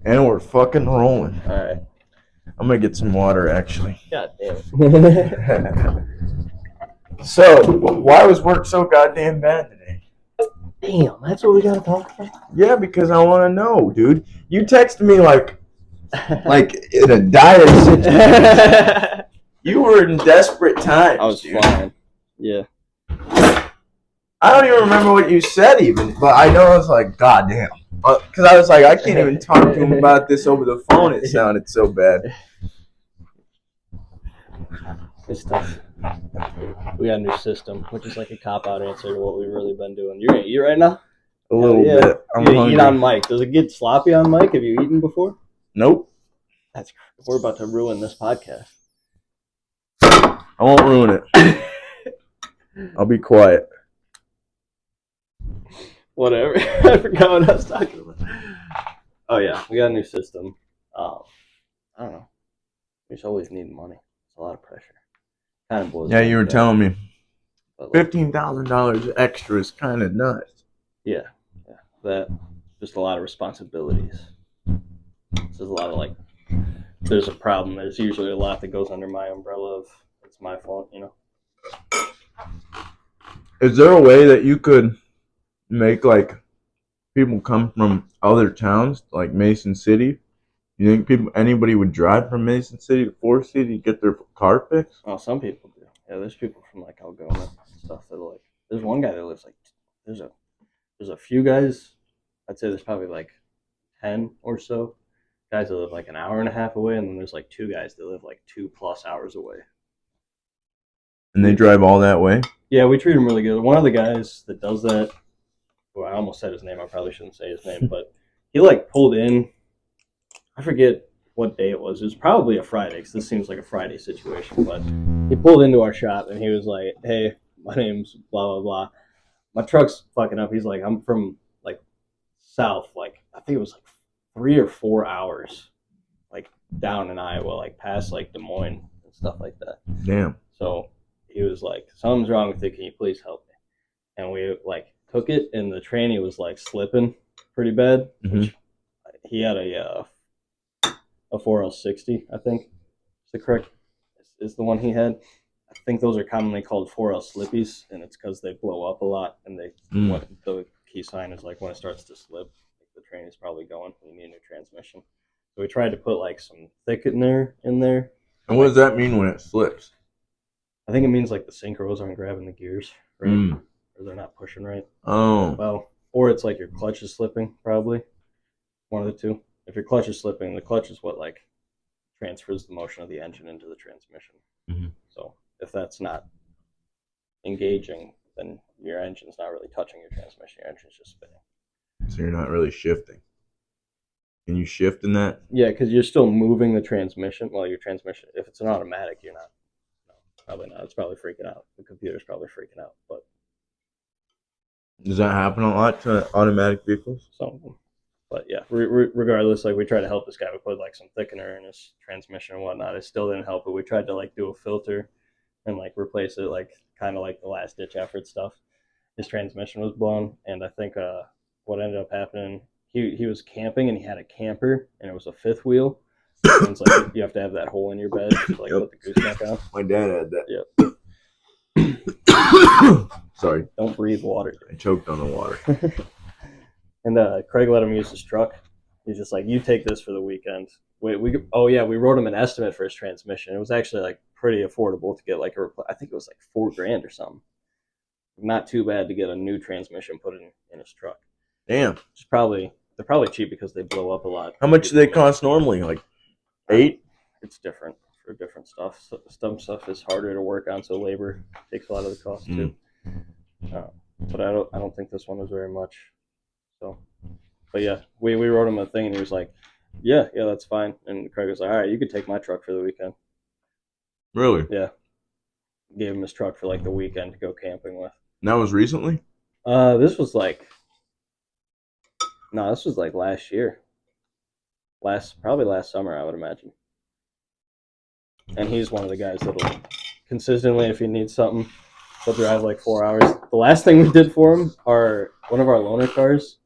And we're fucking rolling. All right. I'm gonna get some water, actually. God damn it. So, why was work so goddamn bad today? Damn, that's what we gotta talk about? Yeah, because I want to know, dude. You texted me like in a dire situation. You were in desperate times. I was flying. Yeah. I don't even remember what you said even, but I know I was like, God damn. Because I was like, I can't even talk to him about this over the phone. It sounded so bad. It's tough. We got a new system, which is like a cop-out answer to what we've really been doing. You're gonna eat right now? A little bit. I'm hungry. Eat on mic. Does it get sloppy on mic? Have you eaten before? Nope. We're about to ruin this podcast. I won't ruin it. I'll be quiet. Whatever. I forgot what I was talking about. Oh yeah, we got a new system. I don't know. We just always need money. It's a lot of pressure. Kind of blows. Yeah, you were telling me. Like, $15,000 extra is kind of nuts. Yeah. That just a lot of responsibilities. There's a lot of like. There's a problem. There's usually a lot that goes under my umbrella of it's my fault, you know. Is there a way that you could make like people come from other towns like Mason City? You think anybody would drive from Mason City to Forest City to get their car fixed? Oh, some people do. Yeah, there's people from like Algona and stuff that like. There's one guy that lives like. There's a few guys. I'd say there's probably like 10 or so guys that live like an hour and a half away, and then there's like 2 guys that live like 2+ hours away. And they drive all that way? Yeah, we treat them really good. One of the guys that does that, well, I almost said his name. I probably shouldn't say his name, but he like pulled in. I forget what day it was. It was probably a Friday, because this seems like a Friday situation. But he pulled into our shop, and he was like, "Hey, my name's blah, blah, blah. My truck's fucking up." He's like, "I'm from, like, south. Like, I think it was, like, 3 or 4 hours, like, down in Iowa, like, past, like, Des Moines and stuff like that." Damn. So he was like, "Something's wrong with it. Can you please help me?" And we, like, took it, and the tranny was, like, slipping pretty bad. Mm-hmm. Which he had a 4L60, I think. Is the correct is the one he had. I think those are commonly called 4L slippies, and it's because they blow up a lot, and what the key sign is like when it starts to slip, the train is probably going, and you need a new transmission. So we tried to put like some thickener in there. And what does that mean when it slips? I think it means like the synchros aren't grabbing the gears, right? Or they're not pushing right. Oh. Well, or it's like your clutch is slipping, probably. One of the two. If your clutch is slipping, the clutch is what like transfers the motion of the engine into the transmission. Mm-hmm. So if that's not engaging, then your engine's not really touching your transmission. Your engine's just spinning. So you're not really shifting. Can you shift in that? Yeah, because you're still moving the transmission. Well, your transmission, if it's an automatic, you're not. No, probably not. It's probably freaking out. The computer's probably freaking out. But does that happen a lot to automatic vehicles? Some of them. But yeah, regardless, like we tried to help this guy. We put like some thickener in his transmission and whatnot. It still didn't help, but we tried to like do a filter and like replace it, like kind of like the last ditch effort stuff. His transmission was blown, and I think what ended up happening, he was camping and he had a camper and it was a 5th wheel. And it's like you have to have that hole in your bed to like put the gooseneck on. My dad had that. Yep. Sorry. Don't breathe water. I choked on the water. And Craig let him use his truck. He's just like, "You take this for the weekend." We wrote him an estimate for his transmission. It was actually like pretty affordable to get like I think it was like $4,000 or something. Not too bad to get a new transmission put in his truck. Damn. They're probably cheap because they blow up a lot. How much do they cost normally? Like 8? It's different for different stuff. Some stuff is harder to work on, so labor takes a lot of the cost too. But I don't think this one was very much. So, but yeah, we wrote him a thing, and he was like, yeah, that's fine. And Craig was like, "All right, you could take my truck for the weekend." Really? Yeah. Gave him his truck for like the weekend to go camping with. And that was recently? This was like last year. Probably last summer, I would imagine. And he's one of the guys that'll consistently, if he needs something, he'll drive like 4 hours. The last thing we did for him, one of our loaner cars,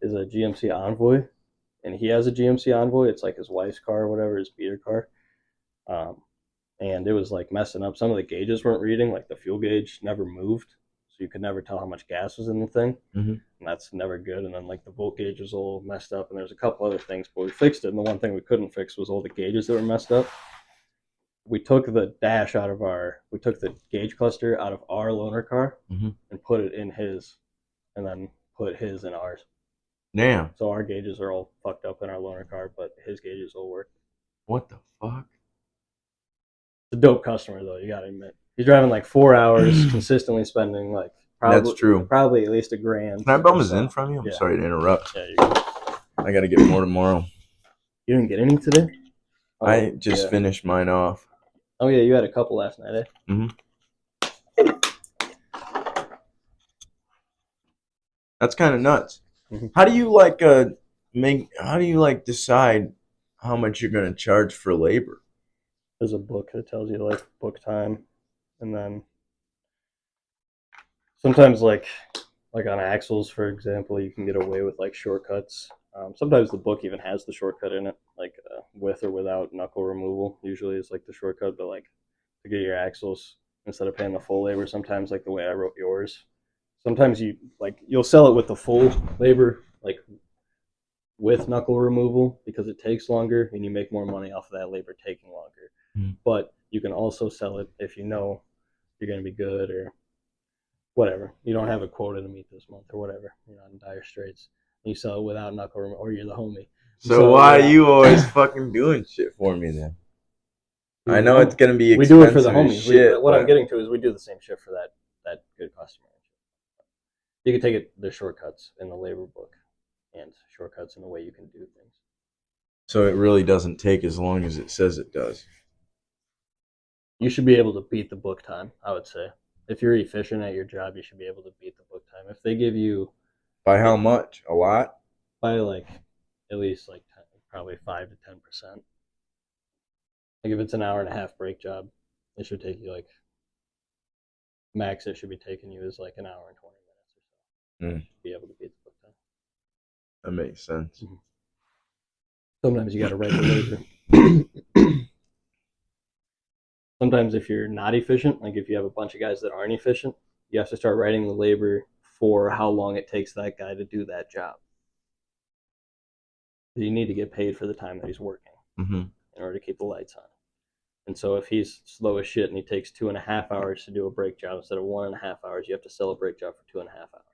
is a GMC Envoy. and he has a GMC Envoy. It's like his wife's car or whatever, his beater car. And it was like messing up. Some of the gauges weren't reading, like the fuel gauge never moved, so you could never tell how much gas was in the thing, and that's never good. And then like the volt gauge was all messed up, and there's a couple other things, but we fixed it. And the one thing we couldn't fix was all the gauges that were messed up. We took the gauge cluster out of our loaner car and put it in his, and then put his in ours. Damn. So our gauges are all fucked up in our loaner car, but his gauges all work. What the fuck? A dope customer though, you gotta admit. He's driving like 4 hours, consistently spending like That's true. Probably at least $1,000. Can I bum his in from you? I'm sorry to interrupt. Yeah, you go. I gotta get more tomorrow. You didn't get any today? Oh, I just finished mine off. Oh yeah, you had a couple last night, eh? That's kind of nuts. How do you like decide how much you're gonna charge for labor? There's a book that tells you like book time, and then sometimes like on axles, for example, you can get away with like shortcuts. Sometimes the book even has the shortcut in it, like with or without knuckle removal. Usually is like the shortcut, but like to get your axles instead of paying the full labor. Sometimes like the way I wrote yours. Sometimes you'll sell it with the full labor, like with knuckle removal, because it takes longer and you make more money off of that labor taking longer. But you can also sell it if you know you're going to be good or whatever. You don't have a quota to meet this month or whatever. You're not in dire straits. And you sell it without knuckle removal, or you're the homie. So why are you always fucking doing shit for me then? I know it's going to be expensive. We do it for the homies. What I'm getting to is we do the same shit for that good customer. You can take the shortcuts in the labor book and shortcuts in the way you can do things. So it really doesn't take as long as it says it does. You should be able to beat the book time, I would say. If you're efficient at your job, you should be able to beat the book time. If they give you... By how much? A lot? By like at least like probably 5 to 10%. Like if it's an hour and a half break job, it should take you like... Max it should be taking you is like an hour and 20 minutes or so. Be able to beat the book time. That makes sense. Sometimes you got to write the labor. Sometimes if you're not efficient, like if you have a bunch of guys that aren't efficient, you have to start writing the labor for how long it takes that guy to do that job. You need to get paid for the time that he's working in order to keep the lights on. And so if he's slow as shit and he takes 2.5 hours to do a brake job instead of 1.5 hours, you have to sell a brake job for 2.5 hours.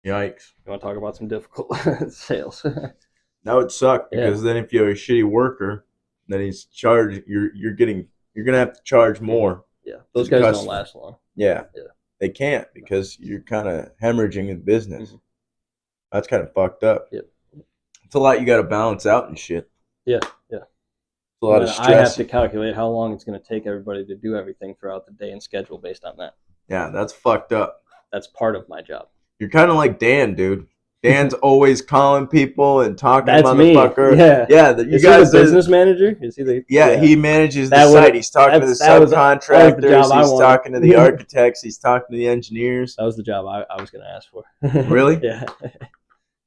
Yikes. You want to talk about some difficult sales? That would suck because then if you have a shitty worker, then he's charged. You're gonna have to charge more. Yeah, those guys don't last long. Yeah, they can't because you're kind of hemorrhaging in business. That's kind of fucked up. Yep. It's a lot you got to balance out and shit. Yeah. It's a lot of stress. I have to calculate how long it's going to take everybody to do everything throughout the day and schedule based on that. Yeah, that's fucked up. That's part of my job. You're kind of like Dan, dude. Dan's always calling people and talking to motherfucker. Me. Yeah. You guys the business manager? Is he the? Yeah, he manages the site. He's talking to the subcontractors. He's talking to the architects. He's talking to the engineers. That was the job I was going to ask for. Really? Yeah.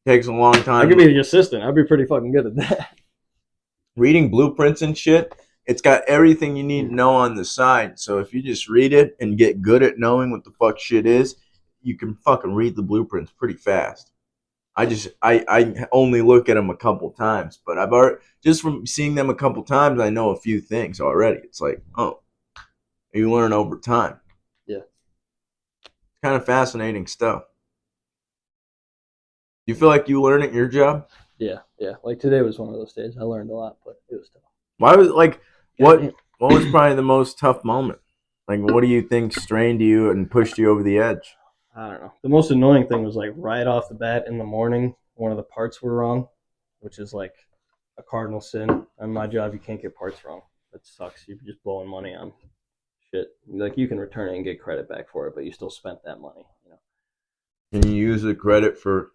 Takes a long time. I could be the assistant. I'd be pretty fucking good at that. Reading blueprints and shit, it's got everything you need to know on the side. So if you just read it and get good at knowing what the fuck shit is, you can fucking read the blueprints pretty fast. I only look at them a couple times, but I've already, just from seeing them a couple times, I know a few things already. It's like, oh, you learn over time. Yeah. It's kind of fascinating stuff. You feel like you learn at your job? Yeah. Like today was one of those days. I learned a lot, but it was tough. Why was what was probably the most tough moment? Like, what do you think strained you and pushed you over the edge? I don't know. The most annoying thing was like right off the bat in the morning, one of the parts were wrong, which is like a cardinal sin. On my job, you can't get parts wrong. That sucks. You're just blowing money on shit. Like you can return it and get credit back for it, but you still spent that money. Can you use the credit for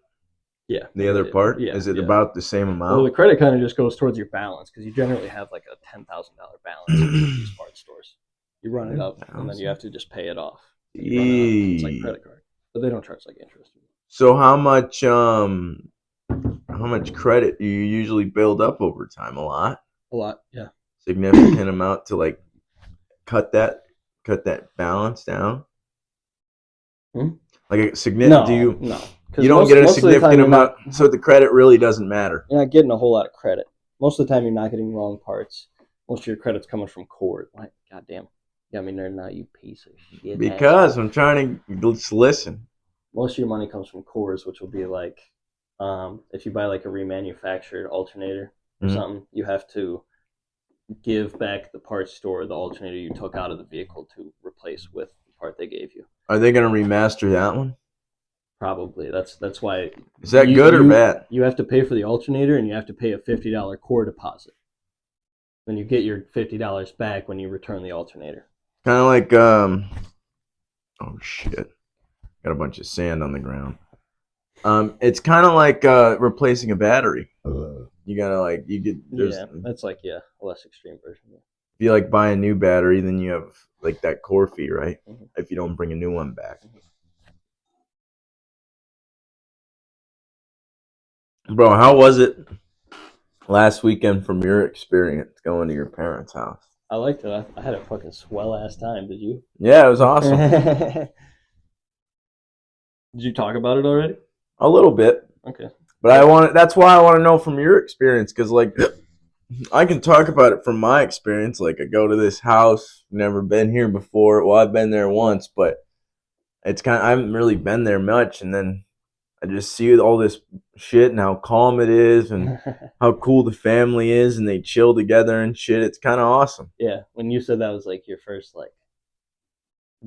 the other part? Yeah. Is it about the same amount? Well, the credit kind of just goes towards your balance because you generally have like a $10,000 balance in these parts stores. You run it up and then you have to just pay it off. It's like credit card. But they don't charge like interest. So how much how much credit do you usually build up over time? A lot, A lot, yeah. significant amount to like cut that balance down. Like a significant? Do you? No. You don't get a significant amount, so the credit really doesn't matter. You're not getting a whole lot of credit. Most of the time, you're not getting wrong parts. Most of your credit's coming from cord. Like, goddamn, you got me nerding out, you piece of shit. Because I'm trying to just listen. Most of your money comes from cores, which will be like, if you buy like a remanufactured alternator or something, you have to give back the parts store the alternator you took out of the vehicle to replace with the part they gave you. Are they going to remaster that one? Probably. That's why. Is that good or bad? You have to pay for the alternator, and you have to pay a $50 core deposit. Then you get your $50 back when you return the alternator. Kind of like oh shit, got a bunch of sand on the ground. It's kind of like replacing a battery. You gotta like That's like a less extreme version. If you like buy a new battery, then you have like that core fee, right? If you don't bring a new one back. Bro, how was it last weekend from your experience going to your parents' house? I liked it. I had a fucking swell ass time. Did you? Yeah, it was awesome. Did you talk about it already? A little bit. Okay. But that's why I want to know from your experience, because like I can talk about it from my experience. Like I go to this house, never been here before. Well, I've been there once, but I haven't really been there much, and then I just see all this shit and how calm it is and how cool the family is and they chill together and shit. It's kind of awesome. Yeah, when you said that was like your first like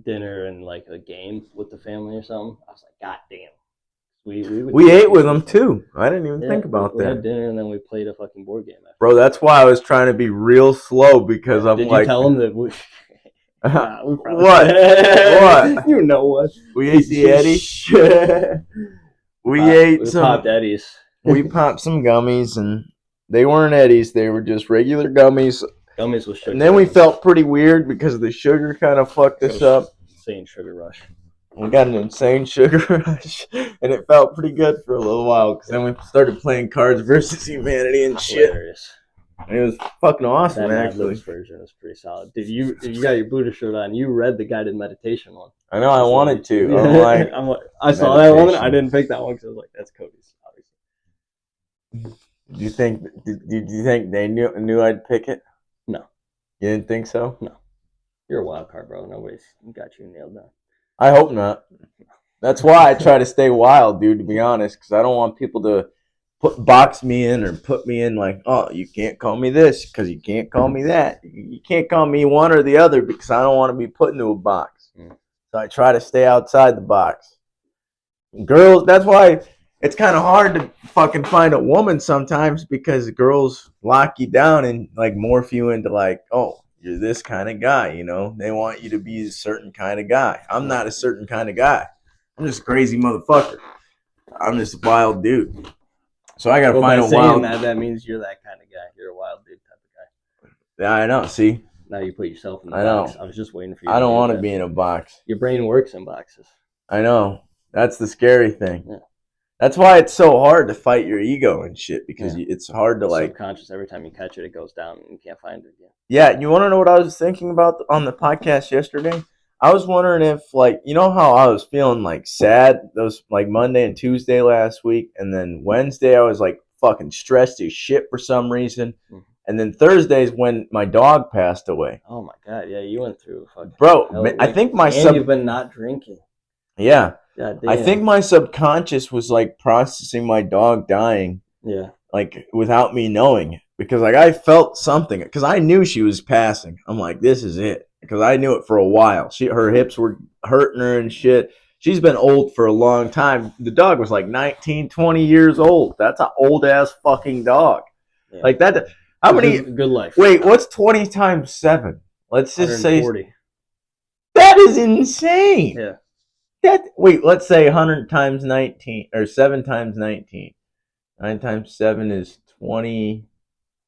dinner and like a game with the family or something, I was like, God damn. We ate with them too. I didn't even think about that. We had dinner and then we played a fucking board game after. Bro, that's why I was trying to be real slow because I'm Did like... Did you tell them that we... What? You know what? We ate the Eddie? We popped Eddies. We popped some gummies, and they weren't Eddies. They were just regular gummies. Gummies with sugar. And then we felt pretty weird because the sugar kind of fucked us up. Insane sugar rush. We got an insane sugar rush, and it felt pretty good for a little while because then we started playing Cards versus Humanity and shit. Hilarious. It was fucking awesome, that actually. That version was pretty solid. Dude, you got your Buddha shirt on. You read the guided meditation one. I know, I wanted to. I saw that one. I didn't pick that one because I was like, that's Cody's, obviously. Do you think they knew I'd pick it? No. You didn't think so? No. You're a wild card, bro. Nobody's got you nailed down. I hope not. That's why I try to stay wild, dude, to be honest, because I don't want people to box me in or put me in like, oh, you can't call me this because you can't call me that. You can't call me one or the other because I don't want to be put into a box. So I try to stay outside the box. Girls, that's why it's kind of hard to fucking find a woman sometimes because girls lock you down and like morph you into like, oh, you're this kind of guy, you know? They want you to be a certain kind of guy. I'm not a certain kind of guy. I'm just a crazy motherfucker. I'm just a wild dude. So I gotta find a wild. That means you're that kind of guy. You're a wild dude type of guy. Yeah, I know. See. Now you put yourself in the box. I was just waiting for you. I don't want to be in a box. Your brain works in boxes. I know. That's the scary thing. Yeah. That's why it's so hard to fight your ego and shit because it's hard to like. Subconscious. Every time you catch it, it goes down and you can't find it again. Yeah, you want to know what I was thinking about on the podcast yesterday? I was wondering if, like, you know how I was feeling, like, sad those, like, Monday and Tuesday last week, and then Wednesday I was, like, fucking stressed as shit for some reason, and then Thursday's when my dog passed away. Oh, my God. Yeah, you went through fucking... Bro, I think my... And you've been not drinking. Yeah. God damn. I think my subconscious was, like, processing my dog dying. Yeah. Like, without me knowing it. Because, like, I felt something. Because I knew she was passing. I'm like, this is it. Because I knew it for a while. Her hips were hurting her and shit. She's been old for a long time. The dog was like 19, 20 years old. That's an old-ass fucking dog. Yeah. Like that. How many? Good life. Wait, what's 20 times 7? Let's just say. 140. That is insane. Yeah. Wait, let's say 100 times 19. Or 7 times 19. 9 times 7 is 20.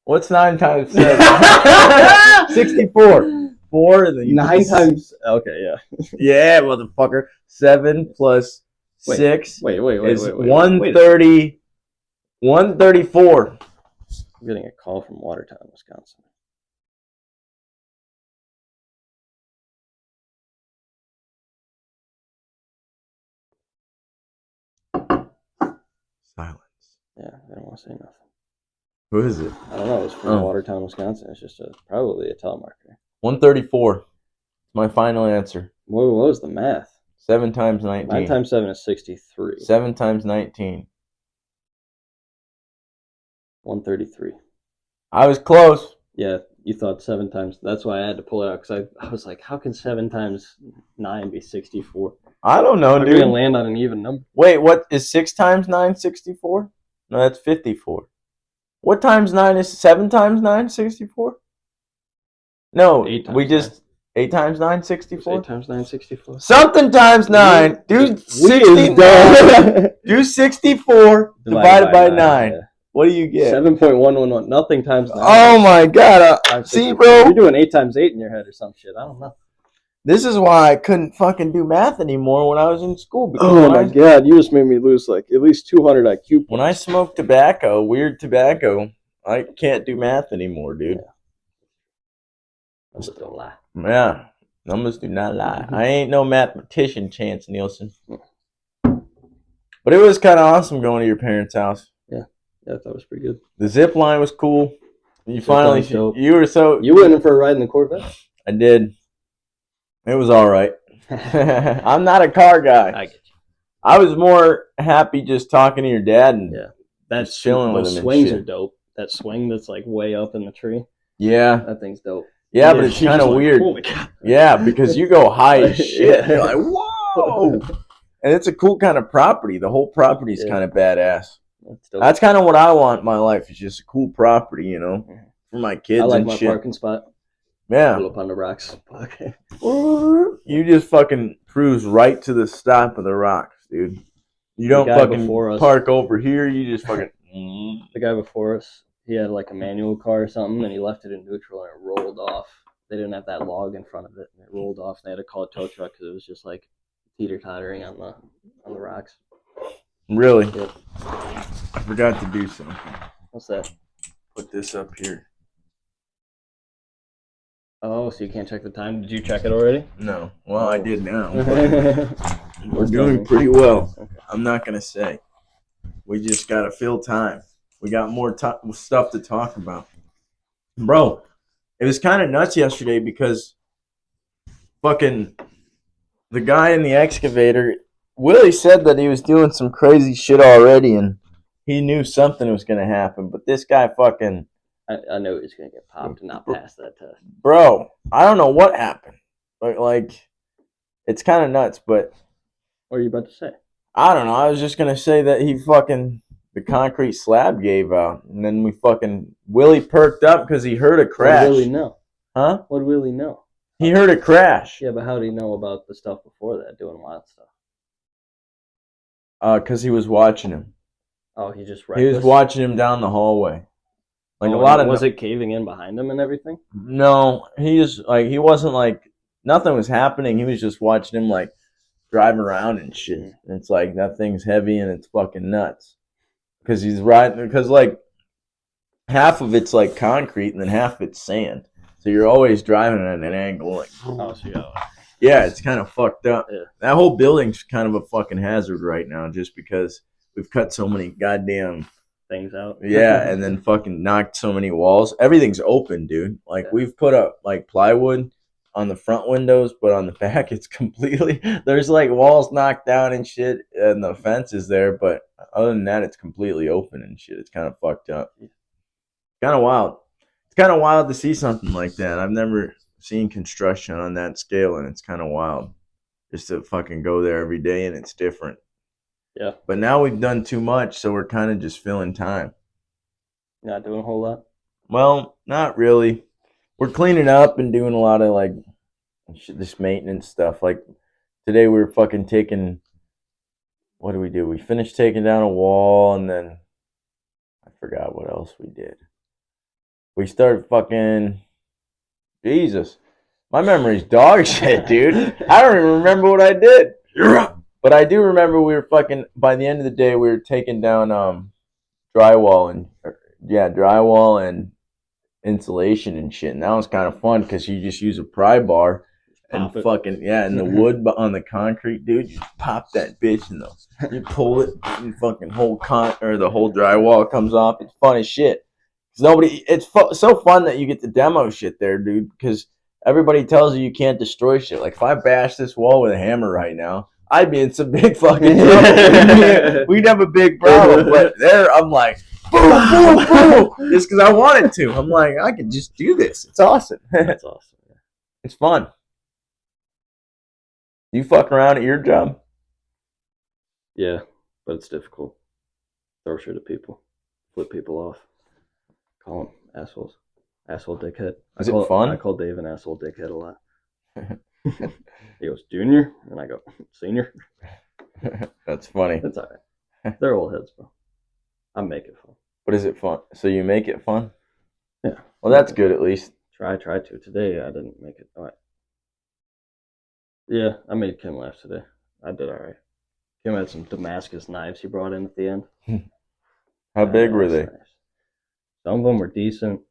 What's 9 times 7? 64. 4, then 9 times. Okay, yeah. Yeah, motherfucker. 7 plus 6 wait, is 130. 134. I'm getting a call from Watertown, Wisconsin. Silence. Yeah, I don't want to say nothing. Who is it? I don't know. It's from Watertown, Wisconsin. It's just probably a telemarketer. 134. My final answer. What was the math? 7 times 19. 9 times 7 is 63. 7 times 19. 133. I was close. Yeah, you thought 7 times. That's why I had to pull it out because I was like, how can 7 times 9 be 64? I don't know, I'm dude. going to land on an even number. Wait, what is 6 times 9 64? No, that's 54. What times 9 is 7 times 9 64? No, 8 times we just 9. 8 times 9 64? 8 times 9 64. Something times 9. Do 69. Do 64 divided by 9. Yeah. What do you get? 7.111. Nothing times 9. Oh my god. See, bro. You're doing 8 times 8 in your head or some shit. I don't know. This is why I couldn't fucking do math anymore when I was in school. Oh my god, you just made me lose like at least 200 IQ points. When I smoke tobacco, weird tobacco, I can't do math anymore, dude. Yeah. Numbers don't lie. Yeah, numbers do not lie. I ain't no mathematician, Chance Nielsen. But it was kind of awesome going to your parents' house. Yeah, I thought it was pretty good. The zip line was cool. You finally, you were so. You went in for a ride in the Corvette? I did. It was all right. I'm not a car guy. I get you. I was more happy just talking to your dad and that's chilling with him. Those swings are dope. That swing that's like way up in the tree. Yeah, that thing's dope. Yeah, but it's kind of weird. Oh my God. Yeah, because you go high as shit. You're like, whoa! And it's a cool kind of property. The whole property is kind of badass. That's kind of what I want in my life. Is just a cool property, you know, for my kids. I like and my shit. parking spot. Yeah. Pull up on the rocks. Okay. You just fucking cruise right to the stop of the rocks, dude. You don't fucking park over here. You just fucking. The guy before us, he had like a manual car or something, and he left it in neutral, and it rolled off. They didn't have that log in front of it, and it rolled off. And they had to call a tow truck because it was just like teeter-tottering on the rocks. Really? Yep. I forgot to do something. What's that? Put this up here. Oh, so you can't check the time? Did you check it already? No. Well, I did now. We're doing pretty well. Okay. I'm not going to say. We just got to fill time. We got more stuff to talk about. Bro, it was kind of nuts yesterday because fucking the guy in the excavator, Willie said that he was doing some crazy shit already and he knew something was going to happen. But this guy fucking... I know he was going to get popped and not pass that test. Bro, I don't know what happened. But, like, it's kind of nuts, but... What are you about to say? I don't know. I was just going to say that he fucking... The concrete slab gave out. And then we fucking... Willie perked up because he heard a crash. What did Willie know? Huh? What did Willie know? He heard a crash. Yeah, but how did he know about the stuff before that, doing wild stuff? Because he was watching him. Oh, he just... He was watching him down the hallway. Like a lot of... Was it caving in behind him and everything? No, he wasn't like... Nothing was happening. He was just watching him like driving around and shit. And it's like, that thing's heavy and it's fucking nuts. Because he's riding... Because like, half of it's like concrete and then half of it's sand. So you're always driving at an angle. Like, oh, so yeah, it's kind of fucked up. Yeah. That whole building's kind of a fucking hazard right now just because we've cut so many goddamn... things out. Yeah, and then fucking knocked so many walls. Everything's open, dude. Like, we've put up, like, plywood on the front windows, but on the back, it's completely... There's, like, walls knocked down and shit, and the fence is there, but other than that, it's completely open and shit. It's kind of fucked up. Kind of wild. It's kind of wild to see something like that. I've never seen construction on that scale, and it's kind of wild. Just to fucking go there every day, and it's different. Yeah. But now we've done too much, so we're kind of just filling time. Not doing a whole lot? Well, not really. We're cleaning up and doing a lot of, like, this maintenance stuff. Like, today we were fucking taking... What did we do? We finished taking down a wall, and then... I forgot what else we did. We started fucking... Jesus. My memory's dog shit, dude. I don't even remember what I did. You're up. But I do remember we were fucking, by the end of the day, we were taking down drywall and insulation and shit. And that was kind of fun because you just use a pry bar and fucking and the wood on the concrete, dude. You pop that bitch and you pull it, and fucking the whole drywall comes off. It's fun as shit. It's so fun that you get to demo shit there, dude. Because everybody tells you can't destroy shit. Like if I bash this wall with a hammer right now, I'd be in some big fucking trouble. We'd have a big problem. But there, I'm like, boom, boom, boom, just because I wanted to. I'm like, I can just do this. It's awesome. That's awesome. Yeah. It's fun. You fuck around at your job? Yeah, but it's difficult. Throw shit at people, flip people off, call them assholes, asshole dickhead. Is it fun? I call Dave an asshole dickhead a lot. He goes, junior, and I go, senior. That's funny. That's all right. They're old heads, bro. I make it fun. But is it fun? So you make it fun? Yeah. Well, that's good at least. Try to. Today I didn't make it. All right. Yeah, I made Kim laugh today. I did all right. Kim had some Damascus knives he brought in at the end. How big were they? Nice. Some of them were decent.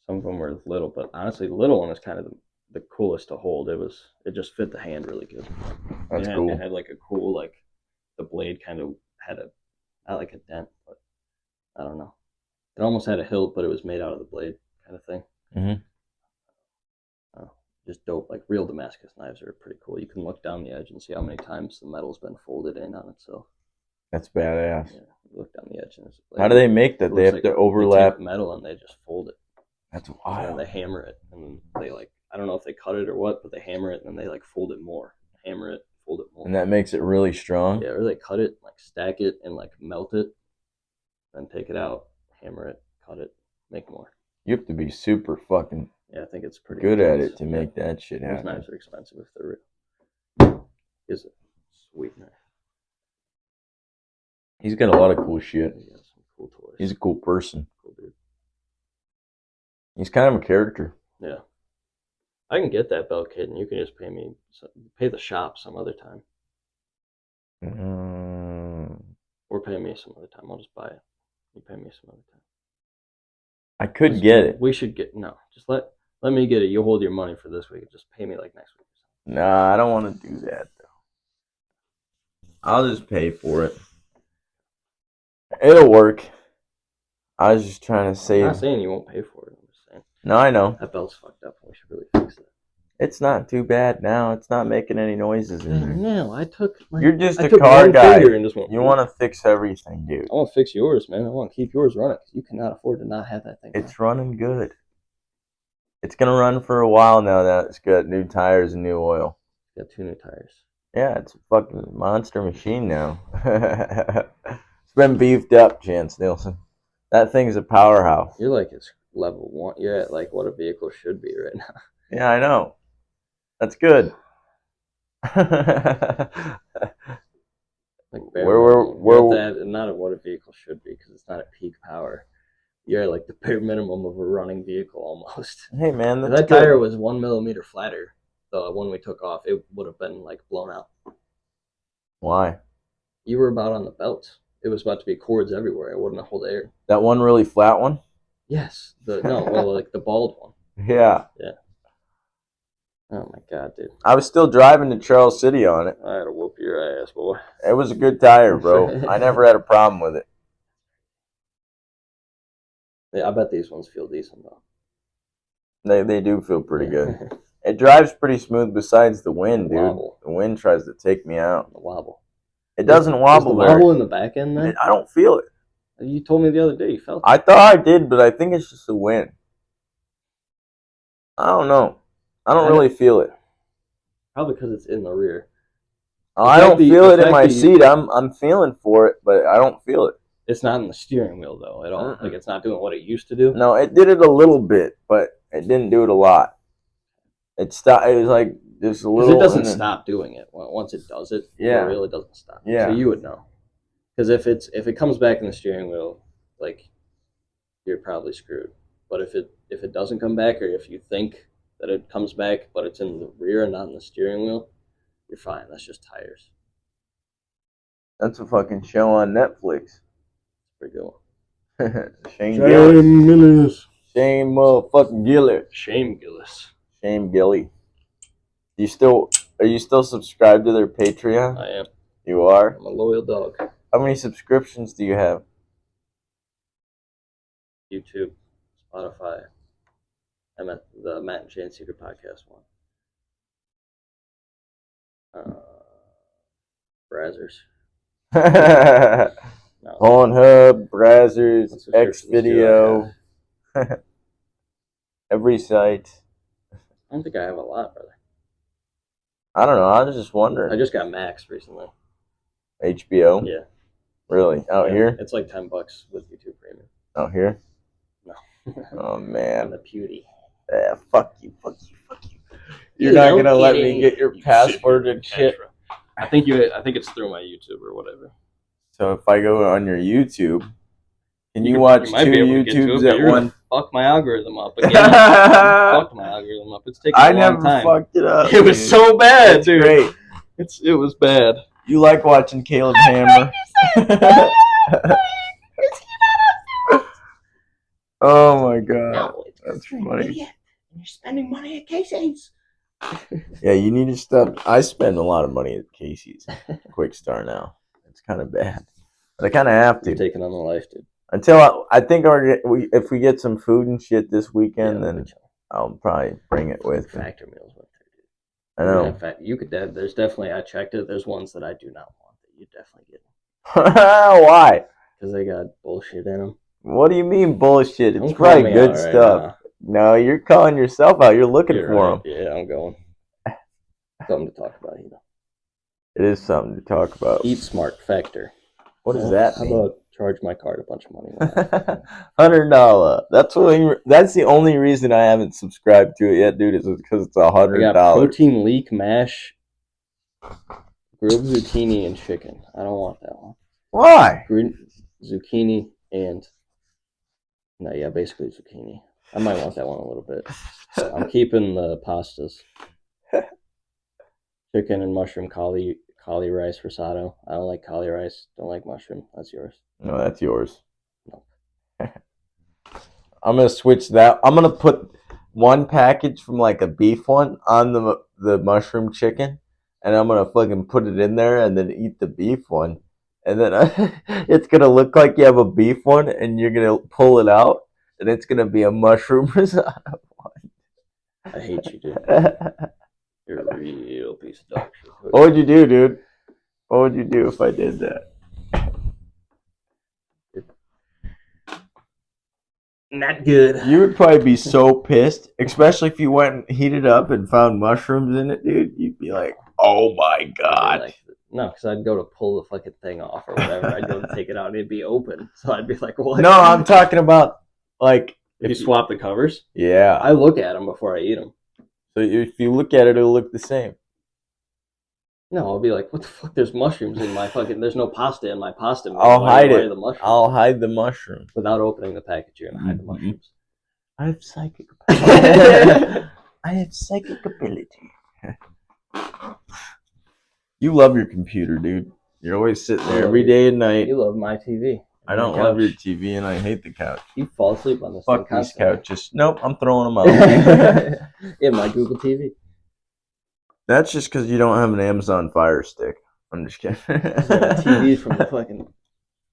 Some of them were little, but honestly, the little one is kind of the coolest to hold. It just fit the hand really good. That's cool. It had like a cool, like the blade kind of had not like a dent, but I don't know. It almost had a hilt, but it was made out of the blade kind of thing. Mm-hmm. Just dope. Like real Damascus knives are pretty cool. You can look down the edge and see how many times the metal's been folded in on itself. That's badass. Yeah, you look down the edge and it's like, how do they make that? They have to overlap they take metal and they just fold it. That's wild. And they hammer it, and they I don't know if they cut it or what, but they hammer it and then they like fold it more, hammer it, fold it more. And that makes it really strong. Yeah, or they cut it, like stack it and like melt it, then take it out, hammer it, cut it, make more. You have to be super fucking I think it's pretty good at it to make that shit happen. Those knives are expensive if they're real. Is a sweet knife. He's got a lot of cool shit. He's got some cool toys. He's a cool person. Cool dude. He's kind of a character. Yeah. I can get that belt kit, and you can just pay the shop some other time. Or pay me some other time. I'll just buy it. You pay me some other time. I could get it. We should get just let me get it. You hold your money for this week and just pay me like next week. Nah, I don't want to do that though. I'll just pay for it. It'll work. I was just trying to save. I'm not saying you won't pay for it. I'm just saying. No, I know. That belt's fucked up. We should really fix it. It's not too bad now. It's not making any noises in there. No, I took. You're just a car guy. And just went, you want to fix everything, dude. I want to fix yours, man. I want to keep yours running. You cannot afford to not have that thing. It's running good. It's gonna run for a while now. That it's got new tires and new oil. Got 2 new tires. Yeah, it's a fucking monster machine now. It's been beefed up, Chance Nelson. That thing's a powerhouse. You're like it's level 1. You're at like what a vehicle should be right now. Yeah, I know. That's good. Like we're at that, not at what a vehicle should be because it's not at peak power. You're at like the bare minimum of a running vehicle almost. Hey man, if that tire was 1 millimeter flatter, the one we took off, it would have been like blown out. Why? You were about on the belt. It was about to be cords everywhere. It wouldn't hold air. That one really flat one? Yes. Like the bald one. Yeah. Yeah. Oh my god, dude. I was still driving to Charles City on it. I had to whoop your ass, boy. It was a good tire, bro. I never had a problem with it. Yeah, I bet these ones feel decent though. They do feel pretty good. It drives pretty smooth besides the wind, dude. Wobble. The wind tries to take me out. The wobble. It doesn't wobble. Is the wobble in the back end then? I don't feel it. You told me the other day you felt it. I thought I did, but I think it's just the wind. I don't know. I don't really feel it. Probably because it's in the rear. I don't feel it in my seat. I'm feeling for it, but I don't feel it. It's not in the steering wheel though at all. Like it's not doing what it used to do. No, it did it a little bit, but it didn't do it a lot. It stopped. It was like just a little. Because it doesn't stop doing it. Once it does it, yeah, it really doesn't stop. Yeah. So you would know. Because if it comes back in the steering wheel, like you're probably screwed. But if it doesn't come back, or if you think that it comes back, but it's in the rear and not in the steering wheel, you're fine. That's just tires. That's a fucking show on Netflix. Pretty good one. Shane Gillis. Shane motherfucking Gillis. Shame Gillis. Shane Gilly. Are you still subscribed to their Patreon? I am. You are? I'm a loyal dog. How many subscriptions do you have? YouTube, Spotify. I'm at the Matt and Shane Secret Podcast one. Brazzers. No. Pornhub, Brazzers, Xvideo. Every site. I don't think I have a lot, brother. I don't know. I was just wondering. I just got Max recently. HBO? Yeah. Really? Out here? It's like $10 with YouTube Premium. Out here? No. Oh man. And the Pewdie. Yeah, fuck you. You're not gonna let me get your password and shit. I think it's through my YouTube or whatever. So if I go on your YouTube, can you watch 2 YouTubes at one? Fuck my algorithm up again. Fuck my algorithm up. It's taking a long time. I never fucked it up. It was so bad, dude. Great. It was bad. You like watching Caleb Hammer? Oh my god, that's funny. You're spending money at Casey's. Yeah, you need to stop. I spend a lot of money at Casey's Quick Star now. It's kind of bad, but I kind of have to. You're taking on the life, dude. Until I think if we get some food and shit this weekend, then I'll probably bring it with me. Factor meals with there, dude. I know. In fact, you could. There's definitely. I checked it. There's ones that I do not want that you definitely get. Why? Because they got bullshit in them. What do you mean bullshit? It's probably good stuff. No, you're calling yourself out. You're looking for them. Yeah, I'm going. Something to talk about, you know. It is something to talk about. Eat Smart Factor. What does that mean? How about charge my card a bunch of money? $100. That's the only reason I haven't subscribed to it yet, dude. Is because it's $100. I got protein leek mash, grilled zucchini, and chicken. I don't want that one. Why? Green zucchini and basically zucchini. I might want that one a little bit. I'm keeping the pastas. Chicken and mushroom cauli rice risotto. I don't like cauli rice. Don't like mushroom. That's yours. No, that's yours. No. I'm gonna switch that. I'm gonna put one package from like a beef one on the mushroom chicken, and I'm gonna fucking put it in there and then eat the beef one, and then it's gonna look like you have a beef one, and you're gonna pull it out, and it's gonna be a mushroom risotto one. I hate you, dude. You're a real piece of dog shit. What would you do, dude? What would you do if I did that? Not good. You would probably be so pissed, especially if you went and heated up and found mushrooms in it, dude. You'd be like, "Oh my god!" No, because I'd go to pull the fucking thing off or whatever. I'd go to take it out and it'd be open. So I'd be like, "What?" No, I'm talking about like if you swap the covers. Yeah, I look at them before I eat them. So if you look at it, it'll look the same. No, I'll be like, what the fuck? There's mushrooms in my fucking... There's no pasta in my pasta. I'll hide it. I'll hide the mushrooms. Without opening the package, you're going to hide the mushrooms. I have psychic ability. I have psychic ability. You love your computer, dude. You're always sitting there every day and night. You love my TV. I don't love your TV, and I hate the couch. You fall asleep on this. Fuck these couches. Nope, I'm throwing them out. In my Google TV. That's just because you don't have an Amazon Fire Stick. I'm just kidding. TV's from the fucking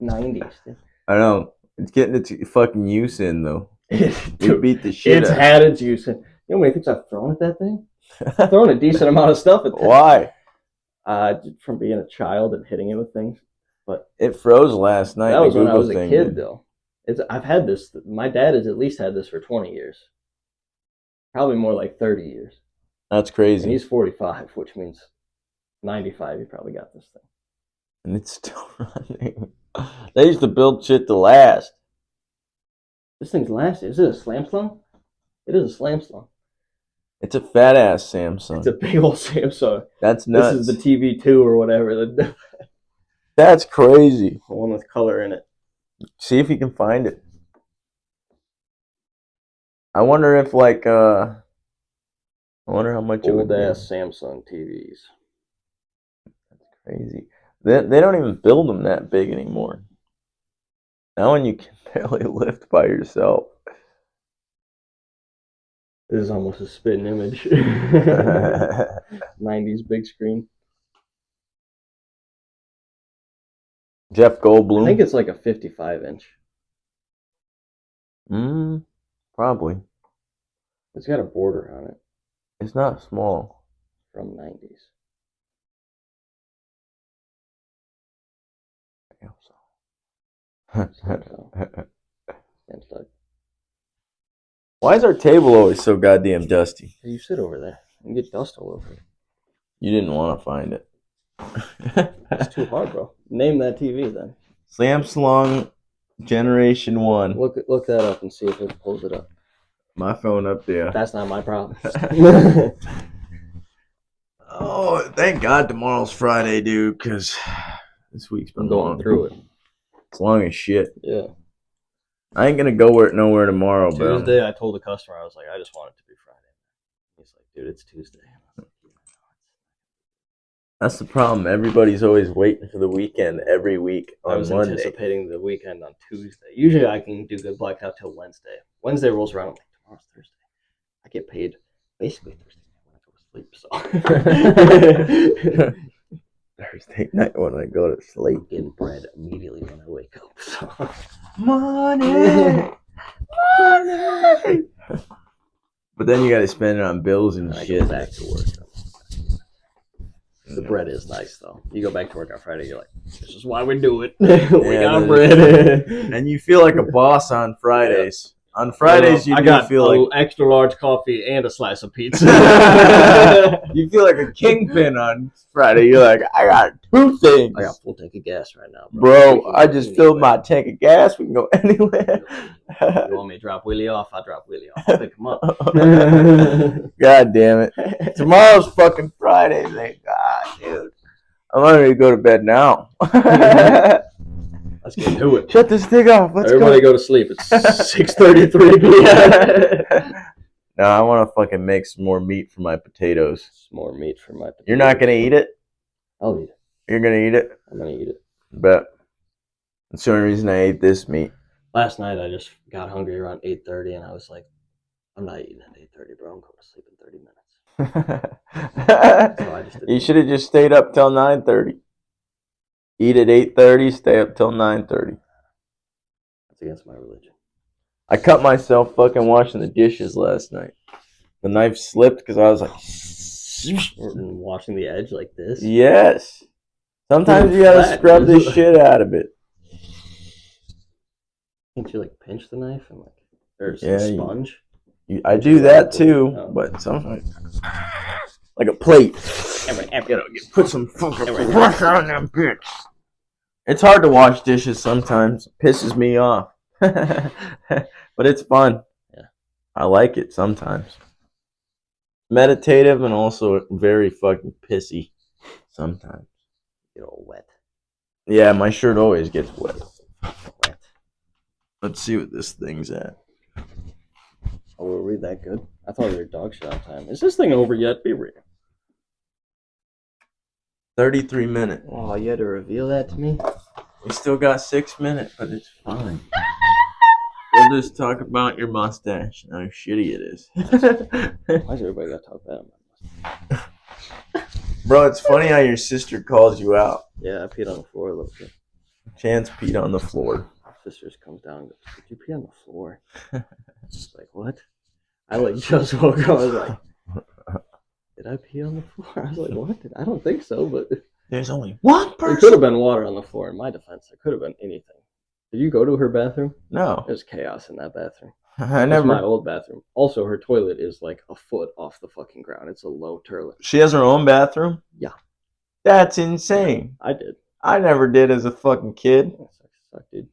90s. Dude. I know. It's getting its fucking use in, though. You beat the shit out. It's had its use in. You know how many things I've thrown at that thing? I've thrown a decent amount of stuff at that. Why? From being a child and hitting it with things. But it froze last night. That was when I was a kid, though. I've had this. My dad has at least had this for 20 years. Probably more like 30 years. That's crazy. And he's 45, which means 95. He probably got this thing. And it's still running. They used to build shit to last. This thing's lasting. Is it a slam slung? It is a slam slung. It's a fat ass Samsung. It's a big old Samsung. That's nuts. This is the TV2 or whatever. That's crazy. The one with color in it. See if you can find it. I wonder if I wonder how much old ass Samsung TVs. That's crazy. They don't even build them that big anymore. Now when you can barely lift by yourself. This is almost a spitting image. 90s big screen. Jeff I Goldblum. think it's like a 55-inch. Probably. It's got a border on it It's not small. from 90s. Why is our table always so goddamn dusty? You sit over there and get dust all over it. You didn't want to find it. It's too hard, bro. Name that TV then. Samsung Generation 1. Look that up and see if it pulls it up. My phone up there. That's not my problem. Oh, thank God tomorrow's Friday, dude, because this week's been I'm going long. through it. It's long as shit. Yeah. I ain't gonna go nowhere tomorrow, but Tuesday, I told the customer, I was like, I just want it to be Friday. He's like, dude, it's Tuesday. that's the problem. Everybody's always waiting for the weekend every week I on was Monday. anticipating the weekend on Tuesday. Usually I can do good blackout till Wednesday. Wednesday rolls around, I'm like, tomorrow's Thursday. I get paid basically Thursday night when I go to sleep. So Thursday night when I go to sleep. getting bread immediately when I wake up. So. Money! Money! But then you gotta spend it on bills and I shit. go back to work. The bread is nice though. You go back to work on Friday, you're like, this is why we do it. We got bread. And you feel like a boss on Fridays. On Fridays, you feel like extra large coffee and a slice of pizza. you feel like a kingpin on Friday. You're like, I got 2 things. I got full tank of gas right now, bro. I just filled my tank of gas. We can go anywhere. You want me to drop Willie off? I'll drop Willie off. I'll pick him up. God damn it! Tomorrow's fucking Friday. Thank God, dude. I'm ready to go to bed now. Let's get to it. Shut this thing off. Everybody go to sleep. It's 6:33 p.m. No, I want to fucking make some more meat for my potatoes. Some more meat for my potatoes. You're not gonna eat it? I'll eat it. You're gonna eat it? I'm gonna eat it. Bet. That's the only reason I ate this meat. Last night I just got hungry around 8:30 and I was like, I'm not eating at 8:30, bro. I'm going to sleep in 30 minutes. So I just you should have just stayed up till 9:30. Eat at 8:30, stay up till 9:30. That's against my religion. I cut myself fucking washing the dishes last night. The knife slipped because I was like... Washing the edge like this? Yes. Sometimes you gotta scrub the shit out of it. Can't you like pinch the knife and like there's a sponge? I do that too, but sometimes like a plate. Put some fucking pressure on that bitch. It's hard to wash dishes sometimes. It pisses me off. But it's fun. Yeah. I like it sometimes. Meditative and also very fucking pissy sometimes. Get all wet. Yeah, my shirt always gets wet. Let's see what this thing's at. Oh, were we that good? I thought we were dog shit on time. Is this thing over yet? Be real. 33 minutes. Oh, you had to reveal that to me? We still got 6 minutes, but it's fine. We'll just talk about your mustache and how shitty it is. Why does everybody got to talk about my mustache? Bro, it's funny how your sister calls you out. Yeah, I peed on the floor a little bit. Chance peed on the floor. My sister comes down and goes, did you pee on the floor? It's like, what? I like just woke up. I was like, did I pee on the floor? I was like, what? I don't think so, but... There's only one person. There could have been water on the floor. In my defense, there could have been anything. Did you go to her bathroom? No. There's chaos in that bathroom. I never. It's my old bathroom. Also, her toilet is like a foot off the fucking ground. It's a low toilet. She has her own bathroom? Yeah. That's insane. I did. I never did as a fucking kid. Suck, dude.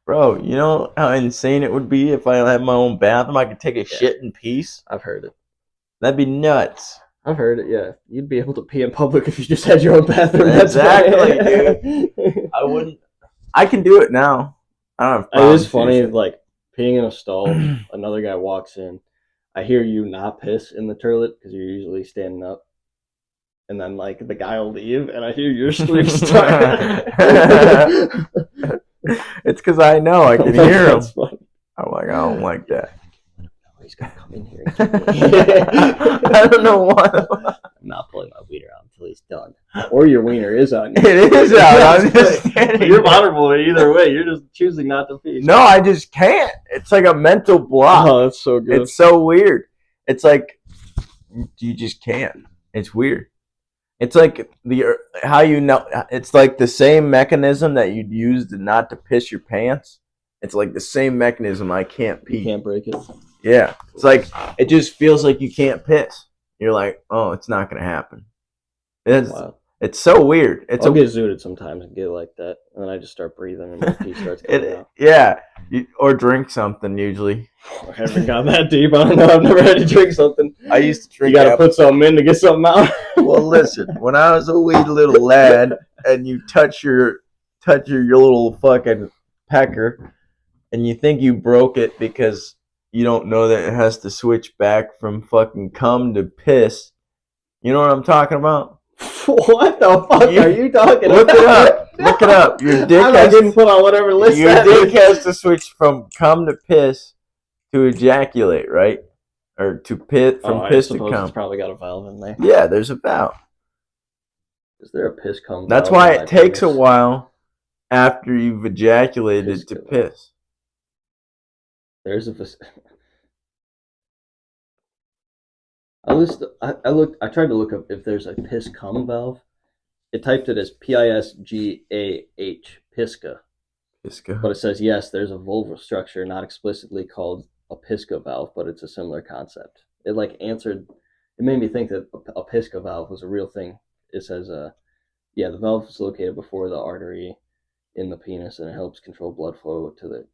Bro, you know how insane it would be if I had my own bathroom? I could take a shit in peace. I've heard it. That'd be nuts. I've heard it, yeah. You'd be able to pee in public if you just had your own bathroom. Exactly, dude. I wouldn't. I can do it now. I don't have it is funny, like, peeing in a stall, another guy walks in, I hear you not piss in the toilet, because you're usually standing up, and then, like, the guy will leave, and I hear your sleep start. It's because I know I can hear him. That's funny. I'm like, I don't like that. He's gonna come in here and kill me. I don't know why. I'm not pulling my wiener out until he's done. Or your wiener is on. It is out. I'm just You're vulnerable either way. You're just choosing not to pee. No, I just can't. It's like a mental block. Oh, that's so good. It's so weird. It's like you just can't. It's weird. It's like how you know. It's like the same mechanism that you'd use not to piss your pants. It's like the same mechanism. I can't pee. You can't break it. Yeah, it's like it just feels like you can't piss. You're like, oh, it's not gonna happen. It's so weird. I'll get zooted sometimes and get like that, and then I just start breathing and my pee starts coming out. Yeah, or drink something usually. I haven't gone that deep. I don't know. I've never had to drink something. I used to drink. You gotta put something in to get something out. Well, listen, when I was a wee little lad, and you touch your little fucking pecker, and you think you broke it because you don't know that it has to switch back from fucking cum to piss. You know what I'm talking about? What the fuck are you talking about? Look it up. Look it up. Your dick didn't put on whatever list. Your dick has to switch from cum to piss to ejaculate, right? Or to piss from piss to cum. It's probably got a valve in there. Yeah, there's a valve. Is there a piss cum? That's why it takes a while after you've ejaculated to piss. There's a. I tried to look up if there's a piss cum valve. It typed it as PISGAH, pisca. Pisca. But it says yes, there's a vulval structure not explicitly called a pisca valve, but it's a similar concept. It answered. It made me think that a pisca valve was a real thing. It says the valve is located before the artery in the penis, and it helps control blood flow to the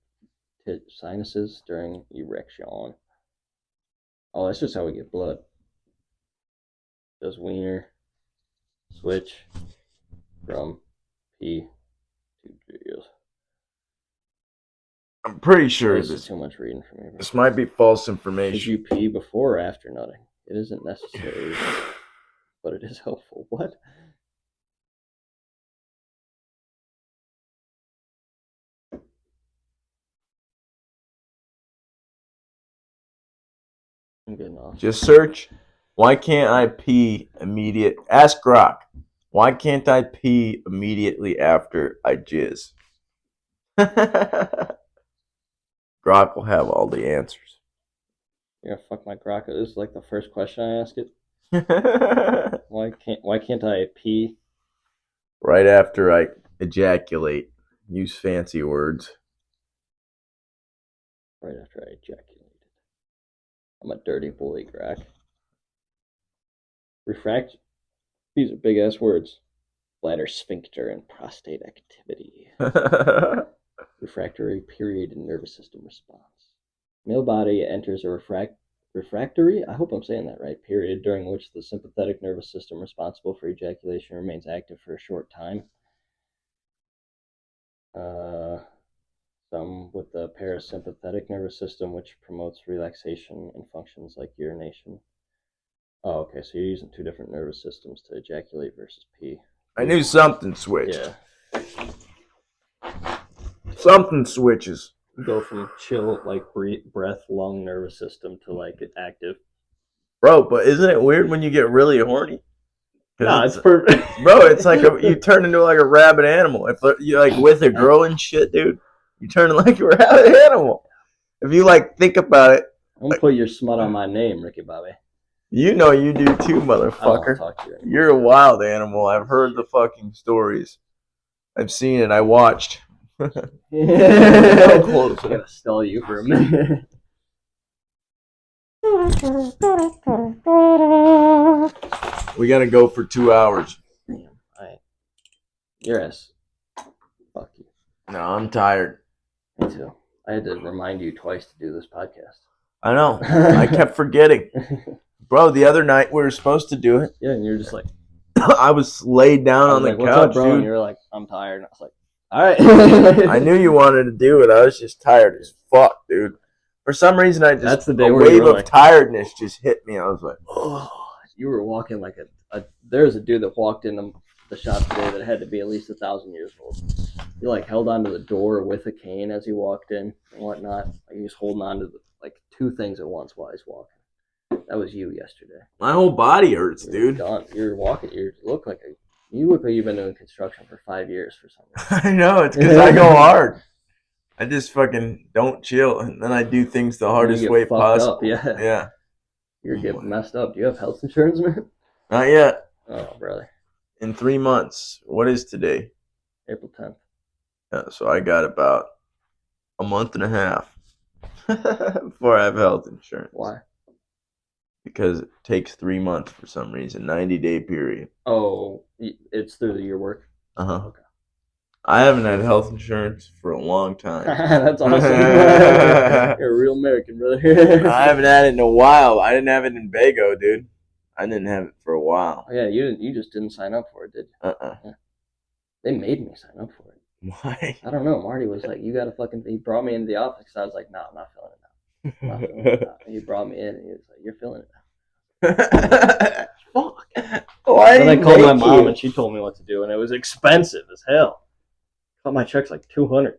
sinuses during erection. Oh, that's just how we get blood. Does wiener switch from pee to jizz? I'm pretty sure this is too much reading for me. This might be false Did information. you pee before or after nutting? It isn't necessary, but it is helpful. What? I'm getting off. Just search. Why can't I pee immediate? Ask Grok. Why can't I pee immediately after I jizz? Grok will have all the answers. Yeah, fuck my Grok. This is like the first question I ask it. Why can't I pee right after I ejaculate? Use fancy words. Right after I ejaculated. I'm a dirty boy, Grok. Refract. These are big ass words. Bladder sphincter and prostate activity. Refractory period and nervous system response. Male body enters a refractory, I hope I'm saying that right, period during which the sympathetic nervous system responsible for ejaculation remains active for a short time. Some with the parasympathetic nervous system, which promotes relaxation and functions like urination. Oh, okay, so you're using two different nervous systems to ejaculate versus pee. I knew something switched. Yeah. Something switches. Go from chill, like breath, lung, nervous system to like active. Bro, but isn't it weird when you get really horny? Nah, it's perfect. Bro, it's like you turn into like a rabid animal. If you're like with a girl and shit, dude, you turn like a rabid animal. If you like think about it. I'm gonna put your smut on my name, Ricky Bobby. You know you do too, motherfucker. Talk to you anymore. You're a wild animal. I've heard the fucking stories. I've seen it. I watched. How close? I'm gonna stall you for a minute. We gotta go for 2 hours. Damn, alright. Your ass. Fuck you. No, I'm tired. Me too. I had to remind you twice to do this podcast. I know. I kept forgetting. Bro, the other night we were supposed to do it. Yeah, and you're just like... I was laid down on the like, what's couch, up, bro? dude. And you're like, I'm tired. And I was like, alright. I knew you wanted to do it. I was just tired as fuck, dude. For some reason, That's the day a where you wave were of like, tiredness just hit me. I was like, oh, you were walking like a... There was a dude that walked in the shop today that had to be at least 1,000 years old. He like held onto the door with a cane as he walked in and whatnot. Like, he was holding on to like two things at once while he's walking. That was you yesterday. My whole body hurts, dude. Done. You're walking. You look like you've been doing construction for 5 years for some reason. I know, it's because I go hard. I just fucking don't chill, and then I do things the hardest way possible. Up, yeah. Yeah. You're getting messed up. Do you have health insurance, man? Not yet. Oh, brother. In 3 months. What is today? April 10th. Yeah, so I got about a month and a half before I have health insurance. Why? Because it takes 3 months for some reason. 90-day period. Oh, it's through your work? Uh-huh. Okay. I haven't had health insurance for a long time. That's awesome. You're a real American, brother. I haven't had it in a while. I didn't have it in Bago, dude. I didn't have it for a while. Oh, yeah, you just didn't sign up for it, did you? Yeah. They made me sign up for it. Why? I don't know. Marty was like, you got to fucking... He brought me into the office. I was like, no, I'm not feeling it now. I'm not feeling it now. He brought me in and he was like, you're feeling it now. Fuck. Why then I called my mom and she told me what to do, and it was expensive as hell. I thought my check's like $200.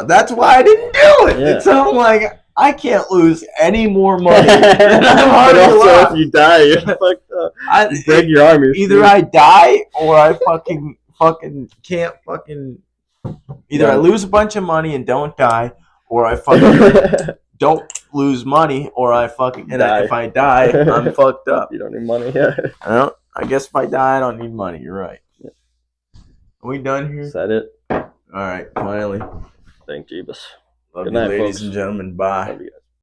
That's why I didn't do it. Yeah. So I'm like, I can't lose any more money. Than I'm already also, if you die, you're fucked up. You break your arm. Either I die or I fucking can't fucking. Either I lose a bunch of money and don't die, or I fucking don't lose money, or I fucking if I die, I'm fucked up. You don't need money. Yeah. I guess if I die, I don't need money. You're right. Yeah. Are we done here? Is that it? All right, finally. Thank Jeebus. Love Good you, night, ladies folks. and gentlemen. Bye. Love you guys.